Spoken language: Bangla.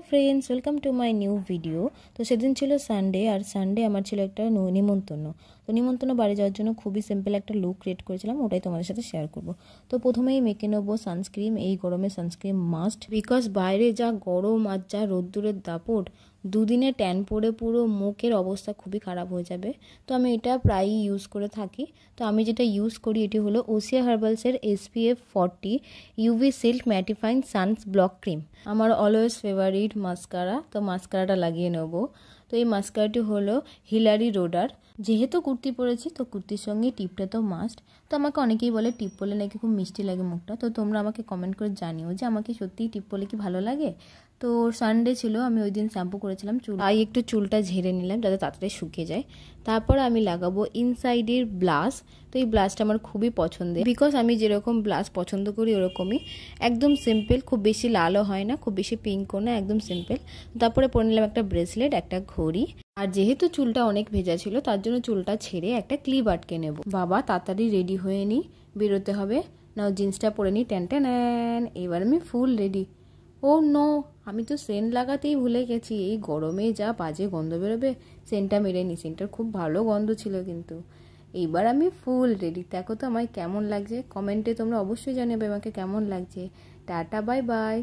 Friends, welcome to my new video. তো সেদিন ছিল সানডে, আর সানডে আমার ছিল একটা নিমন্ত্রণ। তো নিমন্ত্রণ বাড়ি যাওয়ার জন্য খুবই সিম্পল একটা লুক ক্রিয়েট করেছিলাম, ওটাই তোমাদের সাথে শেয়ার করব। তো প্রথমেই মেখে নেবো সানস্ক্রিন। এই গরমে সানস্ক্রিন মাস্ট, বিকজ বাইরে যা গরম আর যা রোদ্দুরের দাপট, দুদিনে ট্যান পড়ে পুরো মুখের অবস্থা খুবই খারাপ হয়ে যাবে। তো আমি এটা প্রায়ই ইউজ করে থাকি। তো আমি যেটা ইউজ করি এটি হলো ওসিয়া হার্বালসের SPF 40 UV silk mattifying sunblock cream, আমার অলওয়েজ ফেভারিট মাস্কারা। তো মাস্কারাটা লাগিয়ে নেব। তো এই মাস্কারাটি হলো হিলারি রোডার। যেহেতু কুর্তি পরেছি, তো কুর্তির সঙ্গে টিপটা তো মাস্ট। তো আমাকে অনেকেই বলে টিপ পরলে নাকি খুব মিষ্টি লাগে মুখটা। তো তোমরা আমাকে কমেন্ট করে জানিও যে আমাকে সত্যিই টিপ পরলে কি ভালো লাগে। তো সানডে ছিল, আমি ওই দিন শ্যাম্পু করেছিলাম, একটু চুলটা ঝেড়ে নিলাম যাতে তাড়াতাড়ি শুকিয়ে যায়। তারপর আমি লাগাবো ইনসাইডের ব্লাশ। তো এই ব্লাশটা আমার খুবই পছন্দের, বিকজ আমি যেরকম ব্লাশ পছন্দ করি ওরকমই, একদম সিম্পল, খুব বেশি লালও হয় না, খুব বেশি পিঙ্কও না, একদম সিম্পল। তারপরে পরে নিলাম একটা ব্রেসলেট, একটা ঘড়ি। আর যেহেতু চুলটা অনেক ভেজা ছিল, তার জন্য চুলটা ছেড়ে একটা ক্লিপ আটকে নেব। বাবা তাড়াতাড়ি রেডি হয়ে নিই, বেরোতে হবে। নাও জিন্সটা পরে নিই, ট্যান ট্যান। এবার আমি ফুল রেডি। ও নো, আমি তো সেন্ট লাগাতেই ভুলে গেছি। এই গরমে যা বাজে গন্ধ বেরোবে, সেন্টটা মেরে নি। সেন্টটার খুব ভালো গন্ধ ছিল কিন্তু। এইবার আমি ফুল রেডি। দেখো তো আমায় কেমন লাগছে, কমেন্টে তোমরা অবশ্যই জানাবে আমাকে কেমন লাগছে। Tata, bye bye.